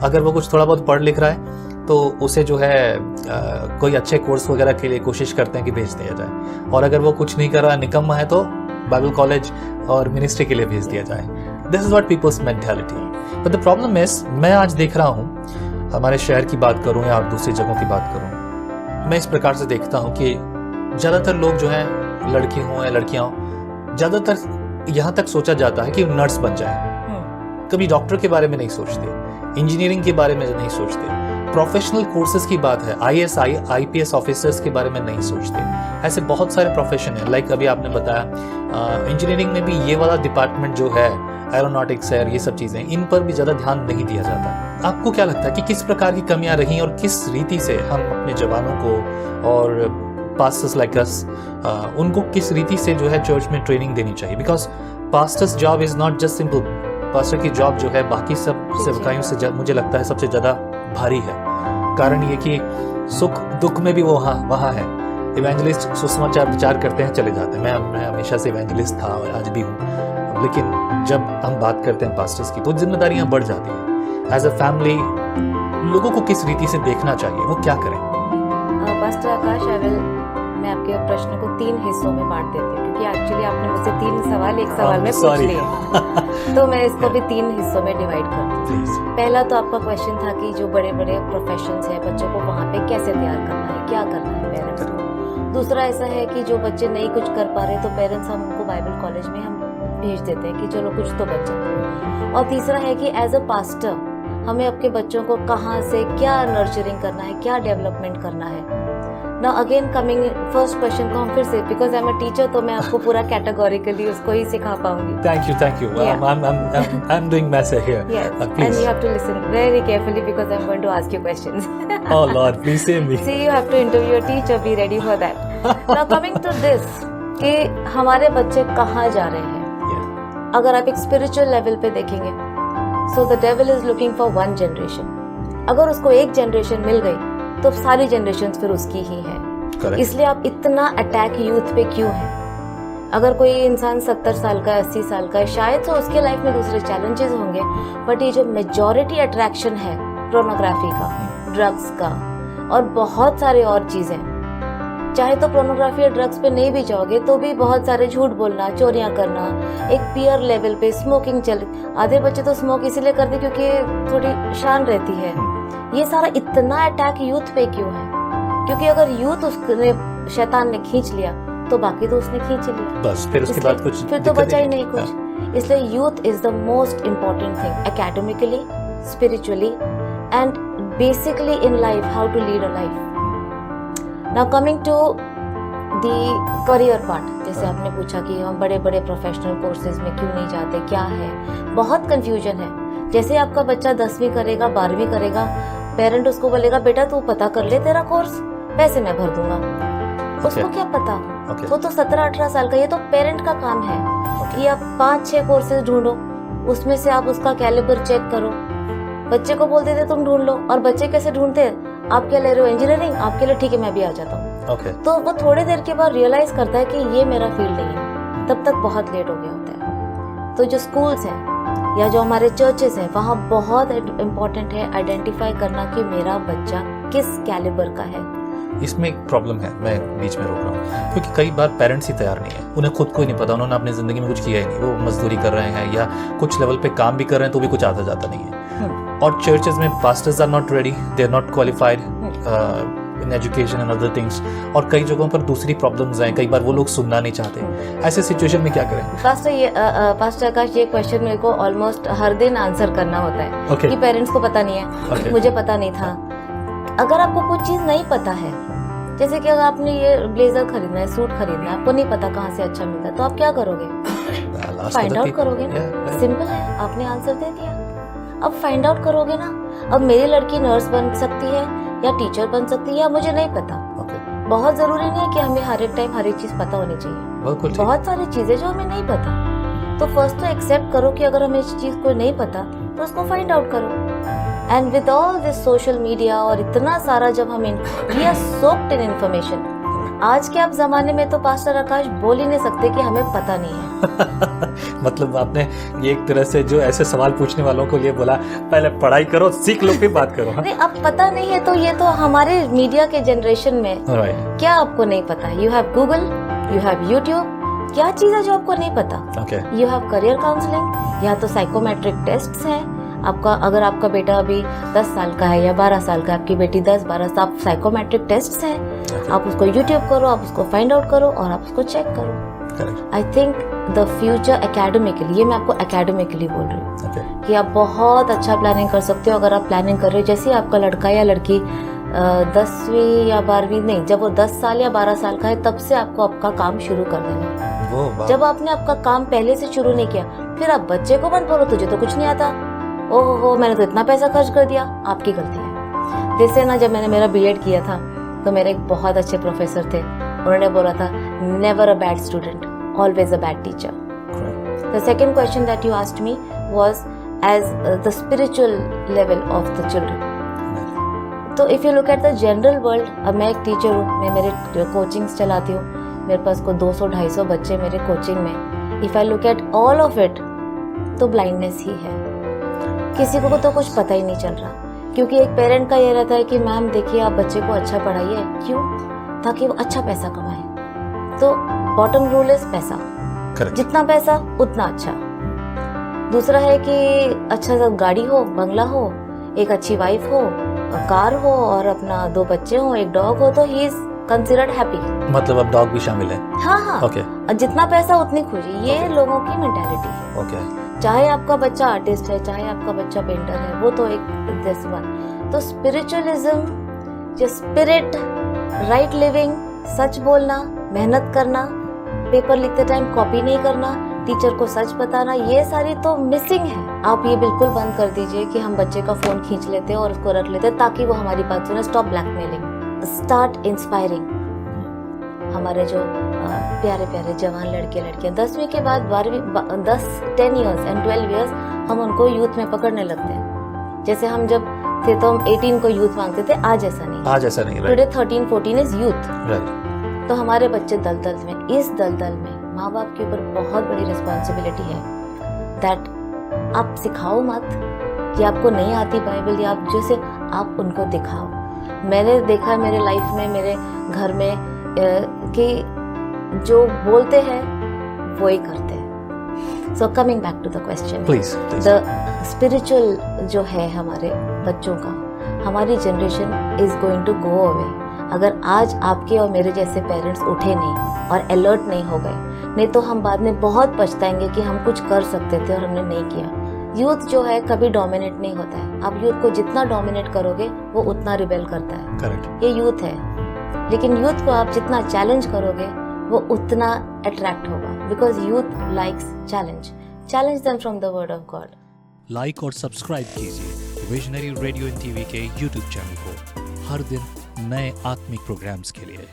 अगर वो कुछ थोड़ा बहुत पढ़ लिख रहा है तो उसे जो है कोई अच्छे कोर्स वगैरह के लिए कोशिश करते हैं कि भेज दिया जाए, और अगर वो कुछ नहीं कर रहा, निकम्मा है, तो बाइबल कॉलेज और मिनिस्ट्री के लिए भेज दिया जाए। This is what peoples mentality. But the problem is, मैं आज देख रहा हूँ, हमारे शहर की बात करूँ या दूसरी जगहों की बात करूँ, मैं इस प्रकार से देखता हूँ कि ज़्यादातर लोग जो हैं, लड़की हों या लड़कियाँ हों, ज़्यादातर यहाँ तक सोचा जाता है कि नर्स बन जाए। कभी डॉक्टर के बारे में नहीं सोचते, इंजीनियरिंग के बारे में नहीं सोचते, प्रोफेशनल कोर्सेज की बात है, IAS IPS ऑफिसर्स के बारे में नहीं सोचते। ऐसे बहुत सारे प्रोफेशन है, लाइक अभी आपने बताया इंजीनियरिंग में भी ये वाला डिपार्टमेंट जो है, एरोनॉटिक्स है, ये सब चीज़ें, इन पर भी ज़्यादा ध्यान नहीं दिया जाता। आपको क्या लगता है कि किस प्रकार की कमियां रही और किस रीति से हम अपने जवानों को और पास्टर्स लाइक अस उनको किस रीति से जो है चर्च में ट्रेनिंग देनी चाहिए? Because pastors job is not just simple. Pastor की जॉब जो है बाकी सब सेवकाइयों से मुझे लगता है सबसे ज़्यादा भारी है। कारण ये कि सुख दुख में भी वो वहाँ है। इवेंजलिस्ट सुसमाचार विचार करते हैं, चले जाते हैं। मैं हमेशा से इवेंजलिस्ट था और आज भी हूँ, लेकिन जब हम बात करते हैं पास्टर्स की तो जिम्मेदारियाँ बढ़ जाती हैं। एज अ फैमिली लोगों को किस रीति से देखना चाहिए, वो क्या करें? पास्टर आकाश, मैं आपके प्रश्न को 3 हिस्सों में बांट देती हूँ, क्योंकि एक्चुअली आपने मुझसे 3 सवाल एक सवाल में पूछ लिए। तो मैं इसको भी 3 हिस्सों में डिवाइड करती हूँ। पहला तो आपका क्वेश्चन था कि जो बड़े बड़े प्रोफेशंस हैं, बच्चों को वहाँ पे कैसे तैयार करना है, क्या करना है पेरेंट्स को। दूसरा ऐसा है कि जो बच्चे नहीं कुछ कर पा रहे, तो पेरेंट्स हम उनको बाइबल कॉलेज में हम भेज देते हैं कि चलो कुछ तो बच्चा। और तीसरा है कि एज अ पास्टर हमें अपने बच्चों को कहाँ से क्या नर्चरिंग करना है, क्या डेवलपमेंट करना है। Now again coming first question को हम फिर से, because I am a teacher, तो मैं आपको पूरा कैटेगोरिकली उसको ही सिखा पाऊंगी। Thank you. I'm doing message here. Yes, please. and you have to listen very carefully because I'm going to ask you questions. Oh Lord, please save me. See, you have to interview a teacher. Be ready for that. Now coming to this, कि हमारे बच्चे कहाँ जा रहे हैं। अगर आप एक स्पिरिचुअल लेवल पे देखेंगे, so the devil is looking for one generation. अगर उसको एक जनरेशन मिल गई तो सारी जनरेशन फिर उसकी ही है। इसलिए आप इतना अटैक यूथ पे क्यों है? अगर कोई इंसान 70 साल का 80 साल का है, शायद तो उसके लाइफ में दूसरे चैलेंजेस होंगे, बट ये जो मेजॉरिटी अट्रैक्शन है पोर्नोग्राफी का, ड्रग्स का और बहुत सारे और चीज़ें, चाहे तो पोर्नोग्राफी और ड्रग्स पे नहीं भी जाओगे तो भी बहुत सारे झूठ बोलना, चोरियां करना, एक पीयर लेवल पे स्मोकिंग चल, आधे बच्चे तो स्मोक इसीलिए करते क्योंकि थोड़ी शान रहती है। ये सारा इतना अटैक यूथ पे क्यों है? क्योंकि अगर यूथ उसने शैतान ने खींच लिया तो बाकी तो उसने खींच लिया, बस फिर उसके बाद कुछ फिर तो बचा ही नहीं कुछ। इसलिए youth is the most important thing, academically, spiritually and basically in life, how to lead a life. Now coming to the career part, जैसे आपने पूछा कि हम बड़े बड़े प्रोफेशनल कोर्सेज में क्यों नहीं जाते, क्या है, बहुत कंफ्यूजन है। जैसे आपका बच्चा 10वीं करेगा, 12वीं करेगा, पेरेंट उसको बोलेगा बेटा तू पता कर ले तेरा कोर्स, पैसे मैं भर दूंगा। उसको क्या पता, वो तो 17-18 साल का। ये तो पेरेंट का काम है कि आप 5-6 कोर्सेज ढूंढो, उसमें से आप उसका कैलिबर चेक करो। बच्चे को बोल देते तुम ढूंढ लो, और बच्चे कैसे ढूंढते हैं, आप क्या ले रहे हो इंजीनियरिंग, आपके लिए ठीक है मैं भी आ जाता हूँ। तो वो थोड़ी देर के बाद रियलाइज करता है कि ये मेरा फील्ड नहीं है, तब तक बहुत लेट हो गया होता है। तो जो स्कूल्स हैं या जो हमारे चर्चेस हैं, वहाँ बहुत इम्पोर्टेंट है आइडेंटिफाई करना कि मेरा बच्चा किस कैलिबर का है। इसमें एक प्रॉब्लम है, मैं बीच में रोक रहा हूँ, क्योंकि कई बार पेरेंट्स ही तैयार नहीं है, उन्हें खुद को ही नहीं पता, उन्होंने अपनी ज़िंदगी में कुछ किया ही नहीं, वो मजदूरी कर रहे हैं या कुछ लेवल पे काम भी कर रहे हैं तो भी कुछ आता जाता नहीं है। और चर्चेज में pastors are not ready, they are not qualified in education and other things, और कई जगहों पर दूसरी प्रॉब्लम्स हैं, कई बार वो लोग सुनना नहीं चाहते। ऐसे सिचुएशन में क्या करें? पास्टर आकाश, ये क्वेश्चन मेरे को ऑलमोस्ट हर दिन आंसर करना होता है कि पेरेंट्स को पता नहीं है, मुझे पता नहीं था। अगर आपको कुछ चीज़ नहीं पता है, जैसे कि अगर आपने ये ब्लेजर खरीदना है, सूट खरीदना है, आपको नहीं पता कहाँ से अच्छा मिलता है, तो आप क्या करोगे? फाइंड आउट करोगे ना। सिंपल है, आपने आंसर दे दिया, अब फाइंड आउट करोगे ना। अब मेरी लड़की नर्स बन सकती है या टीचर बन सकती है, या मुझे नहीं पता। बहुत जरूरी नहीं है कि हमें हर एक टाइम हर एक चीज पता होनी चाहिए। बहुत सारी चीजें जो हमें नहीं पता, तो फर्स्ट तो एक्सेप्ट करो कि अगर हमें इस चीज को नहीं पता तो उसको फाइंड आउट करो। And with all this social media और इतना सारा, जब हम we are soaked in information. आज के आप जमाने में तो पास्टर आकाश बोल ही नहीं सकते कि हमें पता नहीं है। मतलब आपने ये एक तरह से जो ऐसे सवाल पूछने वालों को ये बोला, पहले पढ़ाई करो, सीख लो, फिर बात करो। नहीं, अब पता नहीं है तो ये तो हमारे मीडिया के जनरेशन में Alright. क्या आपको नहीं पता? You have Google, you have YouTube, क्या चीज़ है जो आपको नहीं पता? Okay. You have career counselling, या तो साइकोमेट्रिक टेस्ट्स हैं। आपका अगर आपका बेटा अभी 10 साल का है या 12 साल का, आपकी बेटी 10-12 साल, आप साइकोमेट्रिक टेस्ट्स हैं। Okay. आप उसको यूट्यूब करो, आप उसको फाइंड आउट करो और आप उसको चेक करो। Correct. I think the future academically, ये मैं आपको एकेडमिकली बोल रही हूँ Okay. कि आप बहुत अच्छा प्लानिंग कर सकते हो। अगर आप प्लानिंग कर रहे हो, जैसे आपका लड़का या लड़की 10वीं या 12वीं नहीं, जब वो 10 साल या 12 साल का है तब से आपको आपका काम शुरू कर देना है। वो बात। जब आपने आपका काम पहले से शुरू नहीं किया, फिर आप बच्चे को मत बोलो तुझे तो कुछ नहीं आता, ओहो हो मैंने तो इतना पैसा खर्च कर दिया, आपकी गलती है। जैसे ना जब मैंने मेरा बीएड किया था तो मेरे एक बहुत अच्छे प्रोफेसर थे, उन्होंने बोला था never a bad student, always a bad teacher. The second question that you asked me was as the spiritual level of the children. तो if you look at the general world, अब मैं एक teacher हूँ, मैं मेरे coachings चलाती हूँ, मेरे पास को 200-250 बच्चे मेरे कोचिंग में। If I look at all of it, तो ब्लाइंडनेस ही है। किसी को तो कुछ पता ही नहीं चल रहा, क्योंकि एक पेरेंट का ये रहता है कि मैम देखिए आप बच्चे को अच्छा पढ़ाइए, क्यों? ताकि वो अच्छा पैसा कमाए। तो बॉटम रूल इज पैसा। Correct. जितना पैसा उतना अच्छा। दूसरा है कि अच्छा सा गाड़ी हो, बंगला हो, एक अच्छी वाइफ हो, कार हो और अपना 2 बच्चे हो, एक डॉग हो, तो ही इज कंसिडर्ड हैप्पी। मतलब अब डॉग भी शामिल है। हाँ हाँ। Okay. जितना पैसा उतनी खुशी, ये लोगों की मेंटालिटी है। Okay. चाहे आपका बच्चा आर्टिस्ट है, चाहे आपका बच्चा पेंटर है, वो तो एक दिस वन। तो स्पिरिचुअलिज्म, जो स्पिरिट, राइट लिविंग, सच बोलना, मेहनत करना, पेपर लिखते टाइम कॉपी नहीं करना, टीचर को सच बताना, ये सारी तो मिसिंग है। आप ये बिल्कुल बंद कर दीजिए कि हम बच्चे का फोन खींच लेते हैं और उसको रख लेते हैं ताकि वो हमारी बात सुने। Stop blackmailing, start inspiring. हमारे जो प्यारे प्यारे जवान लड़के लड़कियां 10वीं के बाद 10 ईयर्स एंड 12 ईयर्स हम उनको यूथ में पकड़ने लगते हैं। जैसे हम जब थे तो हम 18 को यूथ मांगते थे, आज ऐसा नहीं। आज ऐसा नहीं। Today 13-14 is youth. राइट। तो हमारे बच्चे दलदल में, इस दलदल में माँ बाप के ऊपर बहुत बड़ी रिस्पॉन्सिबिलिटी है दैट आप सिखाओ मत कि आपको नहीं आती बाइबल, या आप जैसे आप उनको दिखाओ। मैंने देखा मेरे लाइफ में, मेरे घर में कि जो बोलते हैं वो ही करते हैं। So coming back to the question, please. The spiritual जो है हमारे बच्चों का, हमारी generation is going to go away. अगर आज आपके और मेरे जैसे पेरेंट्स उठे नहीं और अलर्ट नहीं हो गए, नहीं तो हम बाद में बहुत पछताएंगे कि हम कुछ कर सकते थे और हमने नहीं किया। यूथ जो है कभी डोमिनेट नहीं होता है। आप यूथ को जितना डोमिनेट करोगे वो उतना रिबेल करता है। करेक्ट। ये यूथ है, लेकिन यूथ को आप जितना चैलेंज करोगे वो उतना अट्रैक्ट होगा, because youth likes challenge them from the word of God. Like और सब्सक्राइब कीजिए विजनरी रेडियो एंड टीवी के यूट्यूब चैनल को हर दिन नए आत्मिक प्रोग्राम्स के लिए।